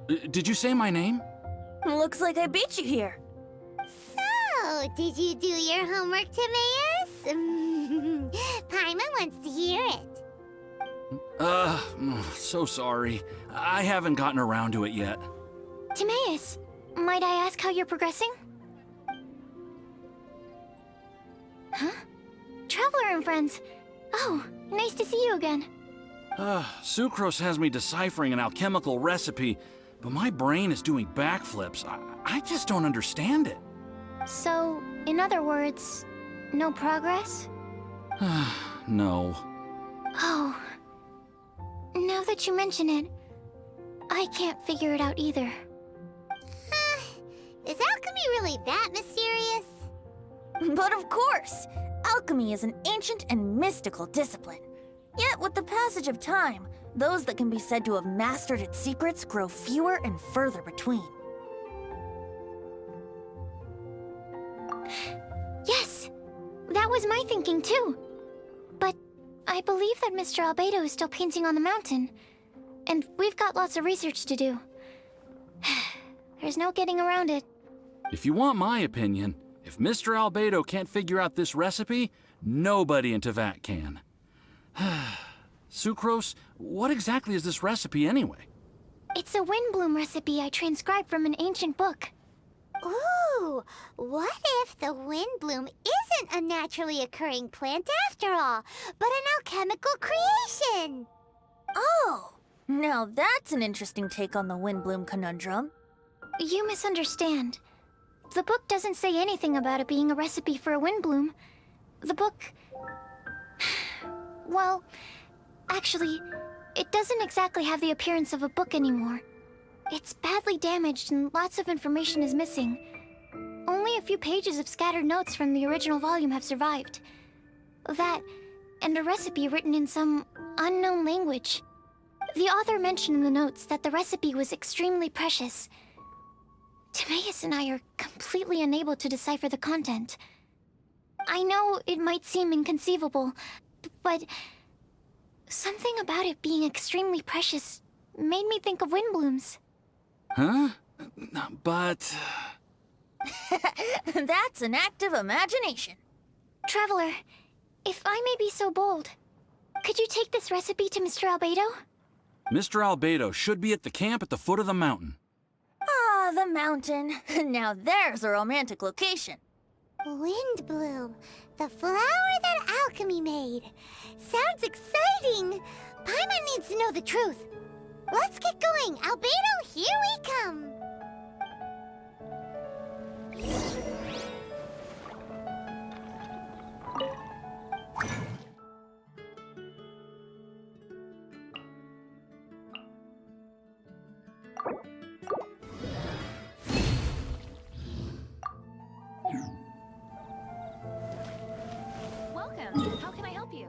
Did you say my name? Looks like I beat you here. So, did you do your homework, Timaeus? Paimon wants to hear it. So sorry. I haven't gotten around to it yet. Timaeus, might I ask how you're progressing? Huh? Traveler and friends. Oh, nice to see you again. Sucrose has me deciphering an alchemical recipe, but my brain is doing backflips. I just don't understand it. So, in other words, no progress? No. Oh. Now that you mention it, I can't figure it out either. Is alchemy really that mysterious? But of course! Alchemy is an ancient and mystical discipline. Yet, with the passage of time, those that can be said to have mastered its secrets grow fewer and further between. Yes! That was my thinking too. But I believe that Mr. Albedo is still painting on the mountain. And we've got lots of research to do. There's no getting around it. If you want my opinion, if Mr. Albedo can't figure out this recipe, nobody in Tevat can. Sucrose, what exactly is this recipe anyway? It's a Windblume recipe I transcribed from an ancient book. Ooh, what if the Windblume isn't a naturally occurring plant after all, but an alchemical creation? Oh! Now that's an interesting take on the Windblume conundrum. You misunderstand. The book doesn't say anything about it being a recipe for a Windblume. The book... Well, actually, it doesn't exactly have the appearance of a book anymore. It's badly damaged and lots of information is missing. Only a few pages of scattered notes from the original volume have survived. That, and a recipe written in some unknown language. The author mentioned in the notes that the recipe was extremely precious. Timaeus and I are completely unable to decipher the content. I know it might seem inconceivable, but something about it being extremely precious made me think of Windblooms. Huh? But... That's an active imagination. Traveler, if I may be so bold, could you take this recipe to Mr. Albedo? Mr. Albedo should be at the camp at the foot of the mountain. Ah, the mountain. Now there's a romantic location. Windblume, the flower that alchemy made. Sounds exciting! Paimon needs to know the truth. Let's get going. Albedo, here we come. Welcome. How can I help you?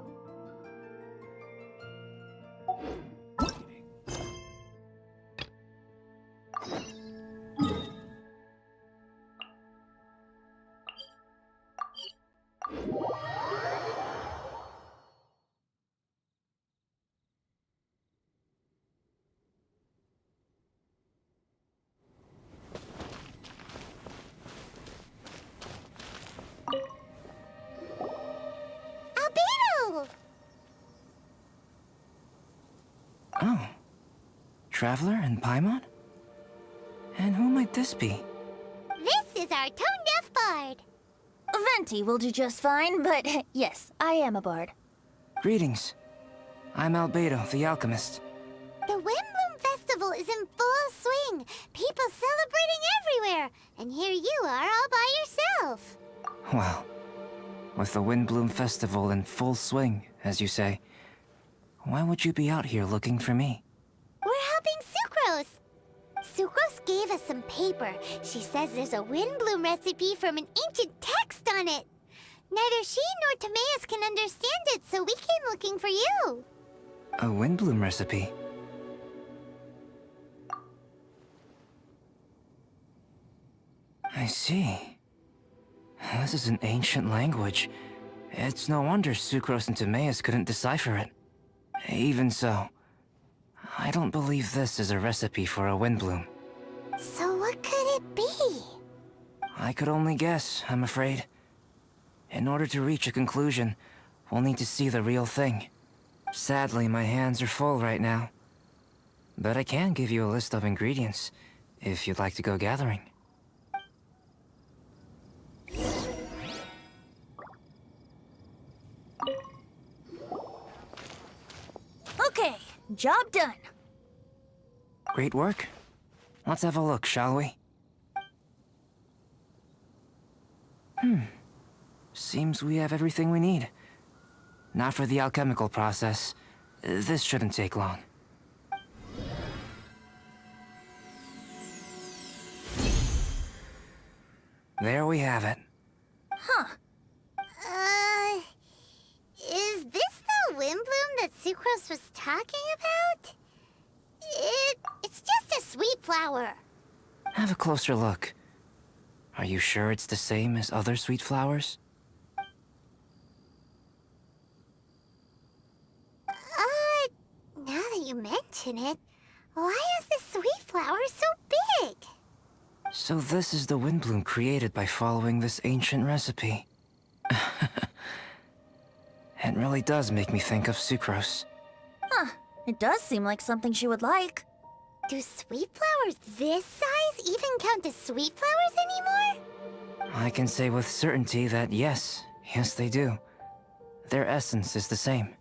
Albedo! Oh. Traveler and Paimon? And who might this be? This is our tone-deaf bard. Venti will do just fine, but yes, I am a bard. Greetings. I'm Albedo, the alchemist. The Windblume Festival is in full swing. People celebrating everywhere. And here you are all by yourself. Well, with the Windblume Festival in full swing, as you say, why would you be out here looking for me? We're helping Sucrose. Sucrose gave us some paper. She says there's a Windblume recipe from an ancient text on it. Neither she nor Timaeus can understand it, so we came looking for you. A Windblume recipe? I see. This is an ancient language. It's no wonder Sucrose and Timaeus couldn't decipher it. Even so, I don't believe this is a recipe for a Windblume. So what could it be? I could only guess, I'm afraid. In order to reach a conclusion, we'll need to see the real thing. Sadly, my hands are full right now. But I can give you a list of ingredients, if you'd like to go gathering. Okay, job done. Great work. Let's have a look, shall we? Seems we have everything we need. Not for the alchemical process. This shouldn't take long. There we have it. Is this the Windblume that Sucrose was talking about? It's just a sweet flower. Have a closer look. Are you sure it's the same as other sweet flowers? Now that you mention it, why is this sweet flower so big? So this is the Windblume created by following this ancient recipe. It really does make me think of Sucrose. It does seem like something she would like. Do sweet flowers this size even count as sweet flowers anymore? I can say with certainty that yes they do. Their essence is the same.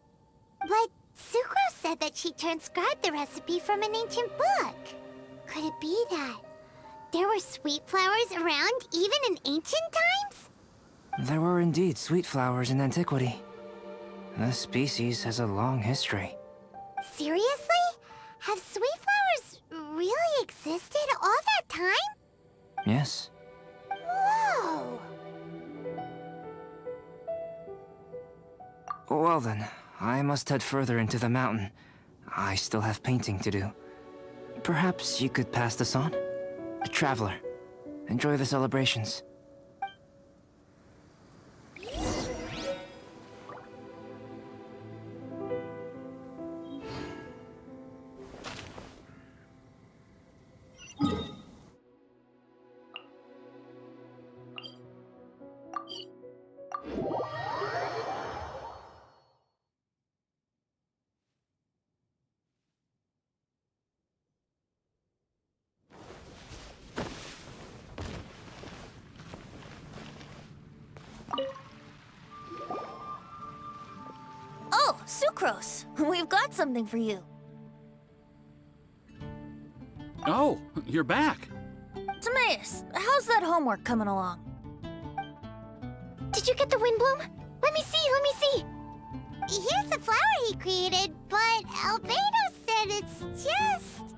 But Sucrose said that she transcribed the recipe from an ancient book. Could it be that there were sweet flowers around even in ancient times? There were indeed sweet flowers in antiquity. This species has a long history. Seriously? Have sweet flowers really existed all that time? Yes. Whoa! Well then, I must head further into the mountain. I still have painting to do. Perhaps you could pass this on? A traveler. Enjoy the celebrations. Oh, Sucrose, we've got something for you. Oh, you're back. Timaeus, how's that homework coming along? Did you get the Windblume? Let me see, let me see! Here's the flower he created, but Albedo said it's just...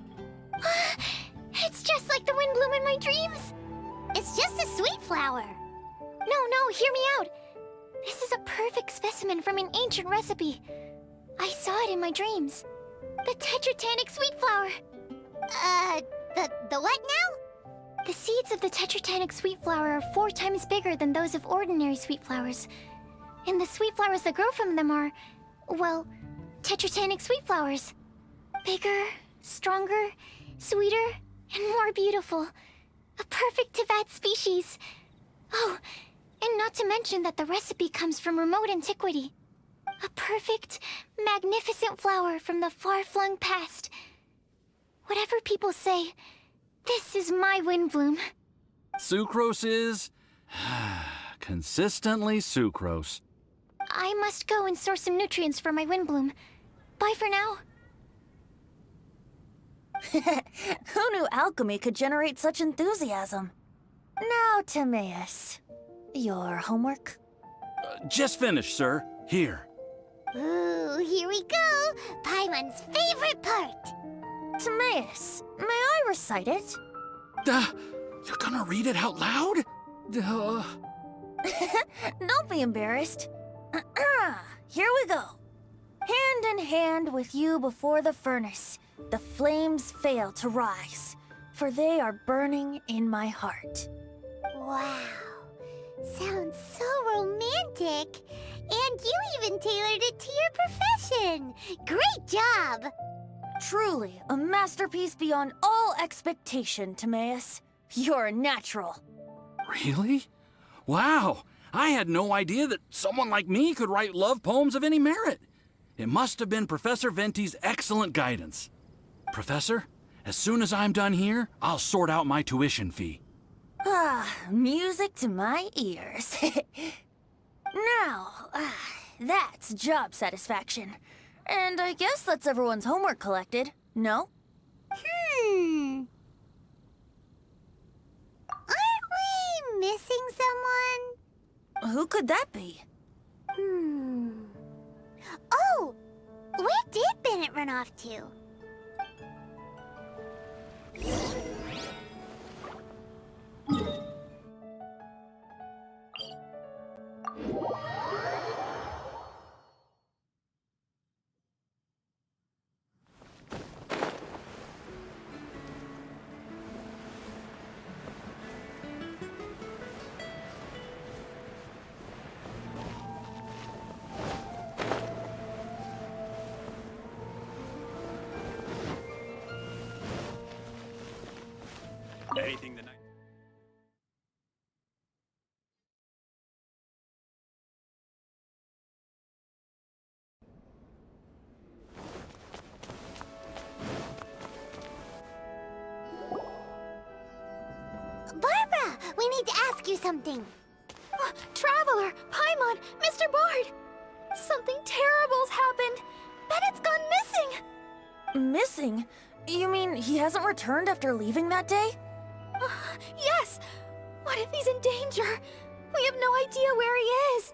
It's just like the Windblume in my dreams! It's just a sweet flower. No, hear me out! This is a perfect specimen from an ancient recipe. I saw it in my dreams. The Tetratanic sweet flower! The what now? The seeds of the Tetratanic sweet flower are 4 times bigger than those of ordinary sweet flowers. And the sweet flowers that grow from them are, well, Tetratanic sweet flowers. Bigger, stronger, sweeter, and more beautiful. A perfect Tivat species. Oh, and not to mention that the recipe comes from remote antiquity. A perfect, magnificent flower from the far-flung past. Whatever people say, this is my Windblume. Sucrose is... consistently Sucrose. I must go and source some nutrients for my Windblume. Bye for now. Who knew alchemy could generate such enthusiasm? Now, Timaeus, your homework? Just finished, sir. Here. Ooh, here we go! Paimon's favorite part! Timaeus, may I recite it? You're gonna read it out loud? Don't be embarrassed. Here we go. Hand in hand with you before the furnace, the flames fail to rise, for they are burning in my heart. Wow. Sounds so romantic. And you even tailored it to your profession. Great job! Truly, a masterpiece beyond all expectation, Timaeus. You're a natural. Really? Wow! I had no idea that someone like me could write love poems of any merit. It must have been Professor Venti's excellent guidance. Professor, as soon as I'm done here, I'll sort out my tuition fee. Ah, music to my ears. Now, that's job satisfaction. And I guess that's everyone's homework collected, no? Aren't we missing someone? Who could that be? Oh! Where did Bennett run off to? Anything tonight? Barbara, we need to ask you something. Traveler, Paimon, Mr. Bard! Something terrible's happened! Bennett's gone missing! Missing? You mean he hasn't returned after leaving that day? Yes! What if he's in danger? We have no idea where he is!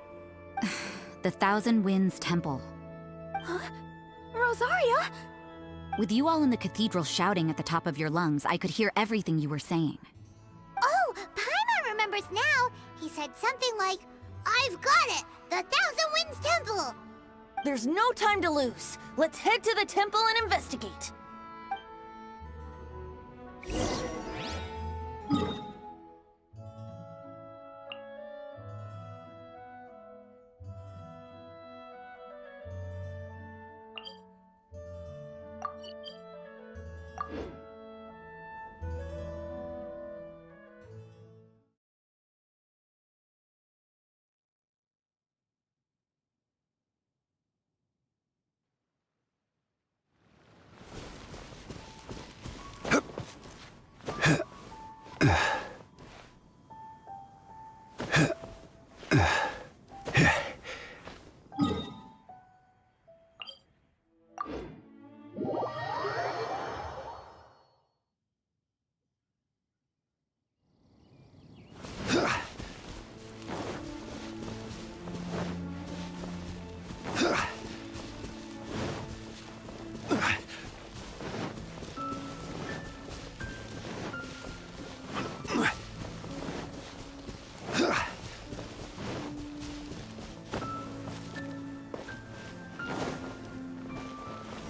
The Thousand Winds Temple. Rosaria? With you all in the cathedral shouting at the top of your lungs, I could hear everything you were saying. Oh, Paimon remembers now. He said something like, "I've got it! The Thousand Winds Temple!" There's no time to lose. Let's head to the temple and investigate.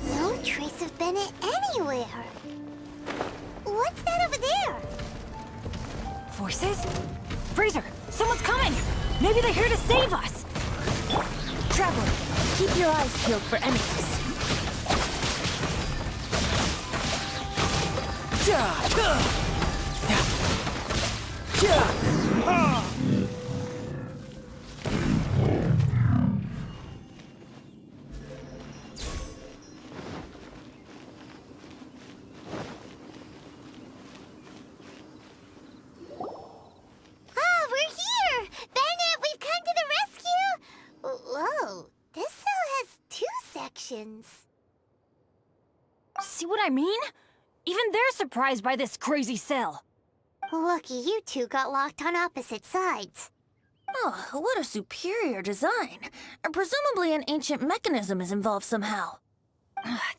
No trace of Bennett anywhere. What's that over there? Forces? Fraser, someone's coming! Maybe they're here to save us! Traveler, keep your eyes peeled for enemies. Ah, we're here! Bennett, we've come to the rescue! Whoa, this cell has 2 sections. See what I mean? Even they're surprised by this crazy cell. Lucky you two got locked on opposite sides. Oh, what a superior design. Presumably an ancient mechanism is involved somehow.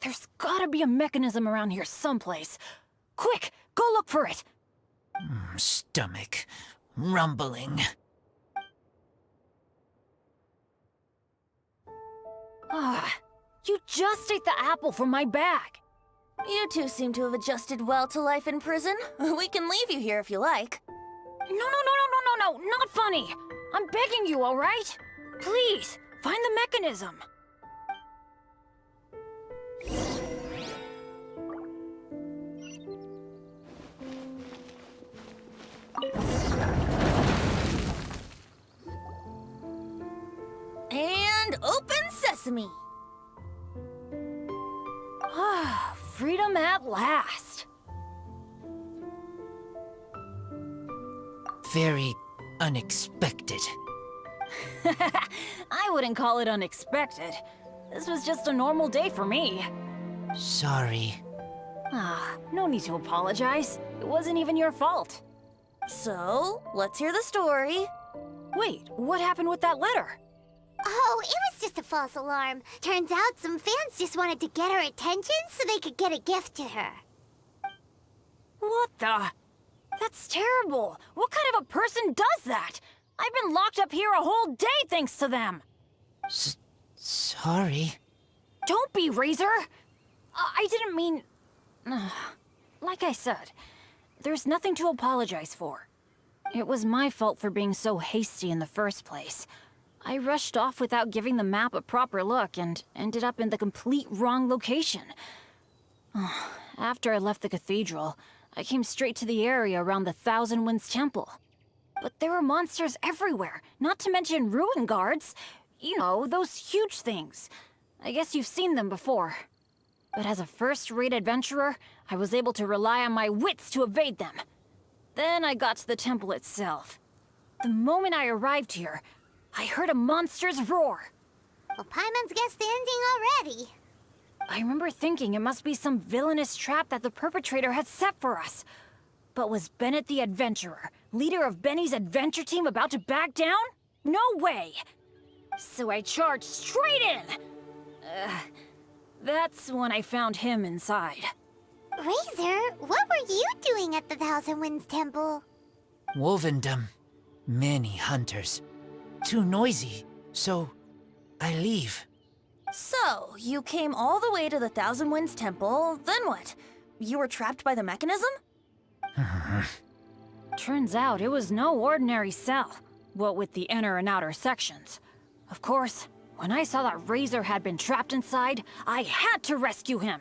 There's gotta be a mechanism around here someplace. Quick, go look for it! Stomach rumbling. You just ate the apple from my bag. You two seem to have adjusted well to life in prison. We can leave you here if you like. No, not funny. I'm begging you, all right? Please, find the mechanism. me. Ah, freedom at last. Very unexpected. I wouldn't call it unexpected. This was just a normal day for me. Sorry. Ah, no need to apologize. It wasn't even your fault. So, let's hear the story. Wait, what happened with that letter? Oh, it was just a false alarm. Turns out some fans just wanted to get her attention so they could get a gift to her. What the? That's terrible. What kind of a person does that? I've been locked up here a whole day thanks to them. Sorry. Don't be, Razor. I didn't mean... Like I said, there's nothing to apologize for. It was my fault for being so hasty in the first place. I rushed off without giving the map a proper look and ended up in the complete wrong location. After I left the cathedral, I came straight to the area around the Thousand Winds Temple. But there were monsters everywhere, not to mention ruin guards. You know, those huge things. I guess you've seen them before. But as a first-rate adventurer, I was able to rely on my wits to evade them. Then I got to the temple itself. The moment I arrived here, I heard a monster's roar. Well, Paimon's guessed the ending already. I remember thinking it must be some villainous trap that the perpetrator had set for us. But was Bennett the adventurer, leader of Benny's adventure team, about to back down? No way! So I charged straight in! That's when I found him inside. Razor, what were you doing at the Thousand Winds Temple? Wovendom. Many hunters. Too noisy, so I leave. So, you came all the way to the Thousand Winds Temple, then what? You were trapped by the mechanism? Turns out it was no ordinary cell, what with the inner and outer sections. Of course, when I saw that Razor had been trapped inside, I had to rescue him.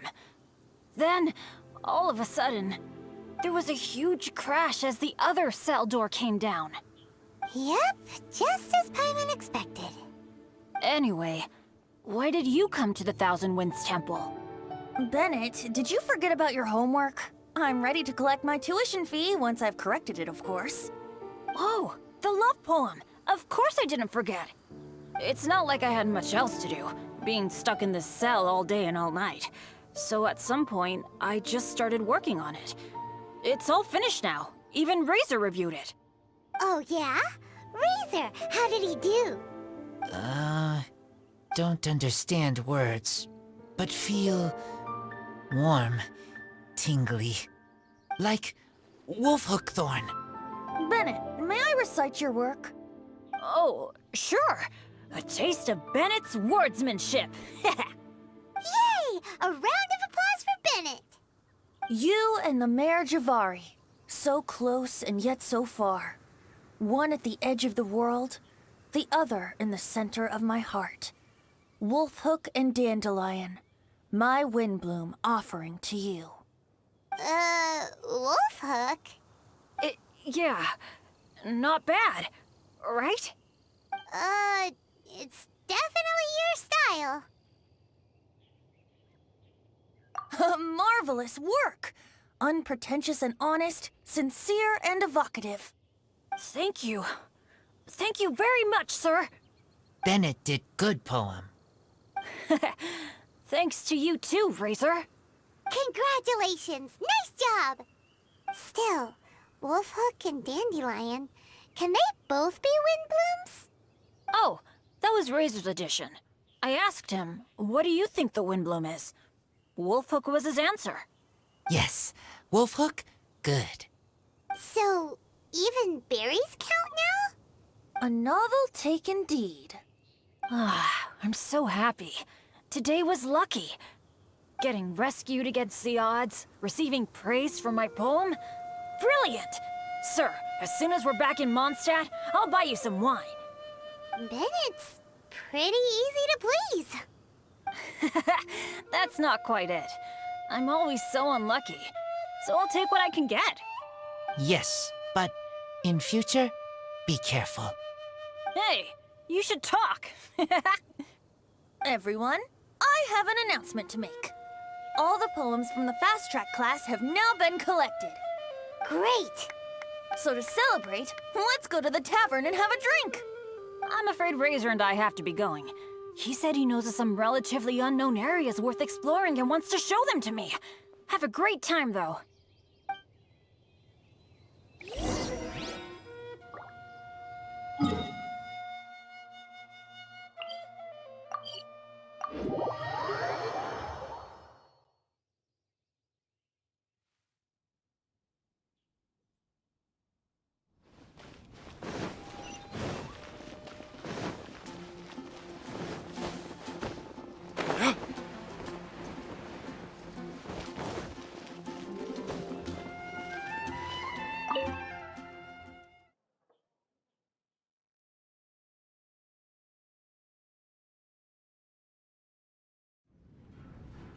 Then, all of a sudden, there was a huge crash as the other cell door came down. Yep, just as Paimon expected. Anyway, why did you come to the Thousand Winds Temple? Bennett, did you forget about your homework? I'm ready to collect my tuition fee once I've corrected it, of course. Oh, the love poem! Of course I didn't forget! It's not like I had much else to do, being stuck in this cell all day and all night. So at some point, I just started working on it. It's all finished now. Even Razor reviewed it. Oh, yeah? Razor, how did he do? Don't understand words, but feel warm, tingly, like wolfhook thorn. Bennett, may I recite your work? Oh, sure. A taste of Bennett's wordsmanship. Yay! A round of applause for Bennett! You and the Mare Javari, so close and yet so far. One at the edge of the world, the other in the center of my heart. Wolfhook and Dandelion, my Windblume offering to you. Wolfhook? Yeah, not bad, right? It's definitely your style. Marvelous work! Unpretentious and honest, sincere and evocative. Thank you. Thank you very much, sir. Bennett did good poem. Thanks to you too, Razor. Congratulations! Nice job! Still, Wolfhook and Dandelion, can they both be Windblooms? Oh, that was Razor's addition. I asked him, what do you think the Windblume is? Wolfhook was his answer. Yes, wolfhook, good. So, even berries count now? A novel take indeed. I'm so happy. Today was lucky. Getting rescued against the odds, receiving praise for my poem. Brilliant! Sir, as soon as we're back in Mondstadt, I'll buy you some wine. Bennett's pretty easy to please. That's not quite it. I'm always so unlucky, so I'll take what I can get. Yes, but in future, be careful. Hey, you should talk. Everyone, I have an announcement to make. All the poems from the Fast Track class have now been collected. Great! So to celebrate, let's go to the tavern and have a drink. I'm afraid Razor and I have to be going. He said he knows of some relatively unknown areas worth exploring and wants to show them to me. Have a great time, though.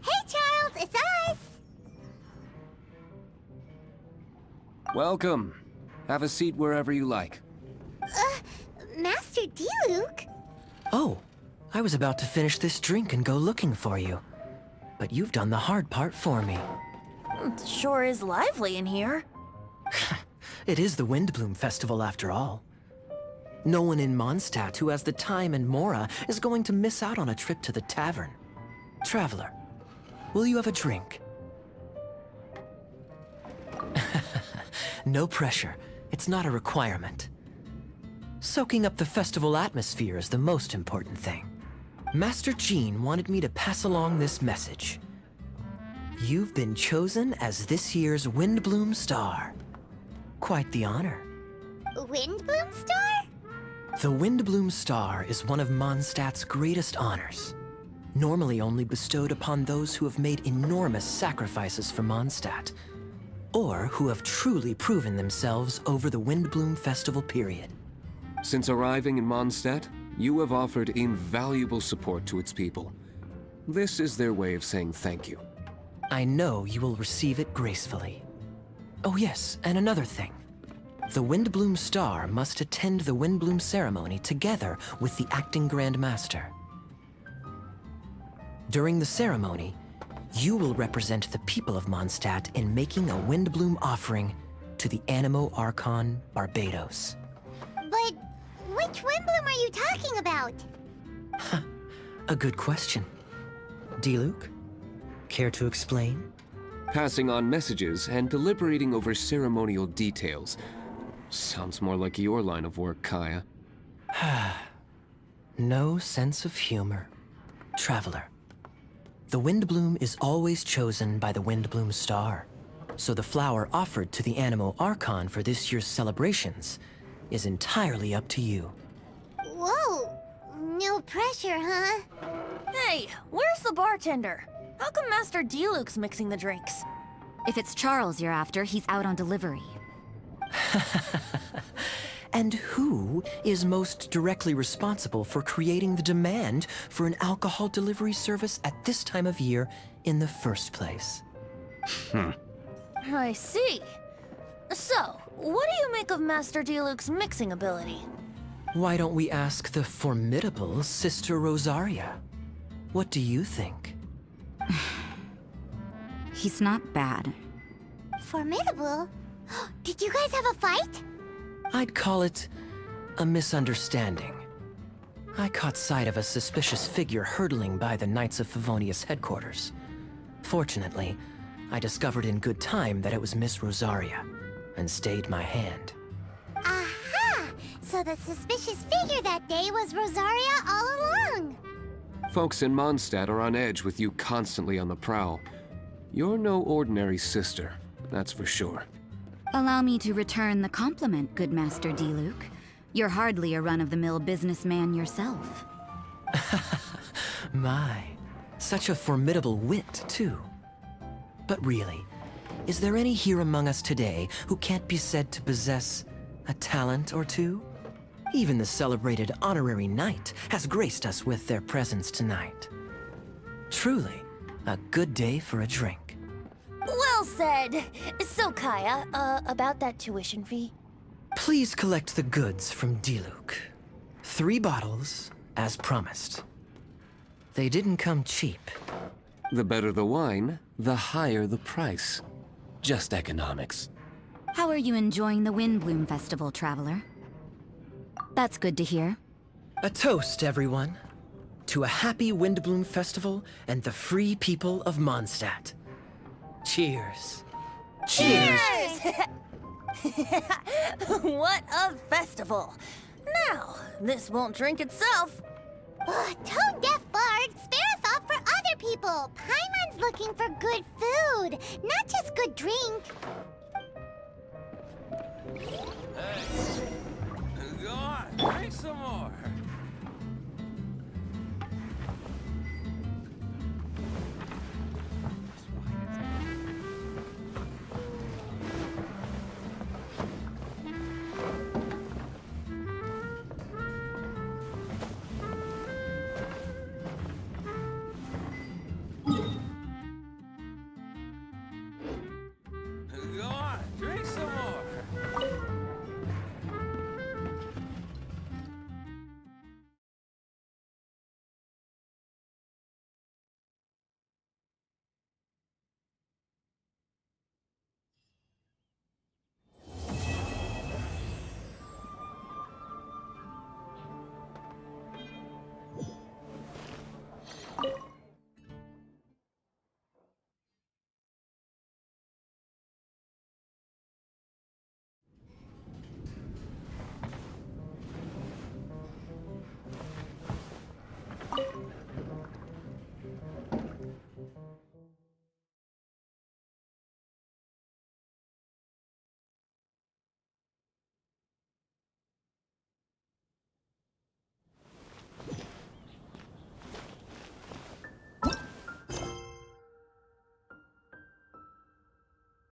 Hey, Charles, it's us! Welcome. Have a seat wherever you like. Master Diluc? Oh, I was about to finish this drink and go looking for you. But you've done the hard part for me. It sure is lively in here. It is the Windblume Festival after all. No one in Mondstadt who has the time and mora is going to miss out on a trip to the tavern. Traveler, will you have a drink? No pressure. It's not a requirement. Soaking up the festival atmosphere is the most important thing. Master Jean wanted me to pass along this message. You've been chosen as this year's Windblume Star. Quite the honor. Windblume Star? The Windblume Star is one of Mondstadt's greatest honors. Normally only bestowed upon those who have made enormous sacrifices for Mondstadt, or who have truly proven themselves over the Windblume Festival period. Since arriving in Mondstadt, you have offered invaluable support to its people. This is their way of saying thank you. I know you will receive it gracefully. Oh yes, and another thing. The Windblume Star must attend the Windblume ceremony together with the acting Grand Master. During the ceremony, you will represent the people of Mondstadt in making a Windblume offering to the Animo Archon Barbados. But which Windblume are you talking about? A good question. Diluc, care to explain? Passing on messages and deliberating over ceremonial details. Sounds more like your line of work, Kaya. No sense of humor. Traveler. The Windblume is always chosen by the Windblume Star, so the flower offered to the Animo Archon for this year's celebrations is entirely up to you. Whoa! No pressure, huh? Hey, where's the bartender? How come Master Diluc's mixing the drinks? If it's Charles you're after, he's out on delivery. And who is most directly responsible for creating the demand for an alcohol delivery service at this time of year in the first place? I see. So, what do you make of Master Diluc's mixing ability? Why don't we ask the formidable Sister Rosaria? What do you think? He's not bad. Formidable? Did you guys have a fight? I'd call it a misunderstanding. I caught sight of a suspicious figure hurtling by the Knights of Favonius headquarters. Fortunately, I discovered in good time that it was Miss Rosaria, and stayed my hand. Aha! So the suspicious figure that day was Rosaria all along! Folks in Mondstadt are on edge with you constantly on the prowl. You're no ordinary sister, that's for sure. Allow me to return the compliment, good Master Diluc. You're hardly a run-of-the-mill businessman yourself. My, such a formidable wit, too. But really, is there any here among us today who can't be said to possess a talent or two? Even the celebrated honorary knight has graced us with their presence tonight. Truly, a good day for a drink. Well said. So, Kaya, about that tuition fee? Please collect the goods from Diluc. 3 bottles, as promised. They didn't come cheap. The better the wine, the higher the price. Just economics. How are you enjoying the Windblume Festival, traveler? That's good to hear. A toast, everyone. To a happy Windblume Festival and the free people of Mondstadt. Cheers. Cheers! What a festival! Now, this won't drink itself. Tone-deaf bard, spare us off for other people. Paimon's looking for good food, not just good drink. Go on, drink some more.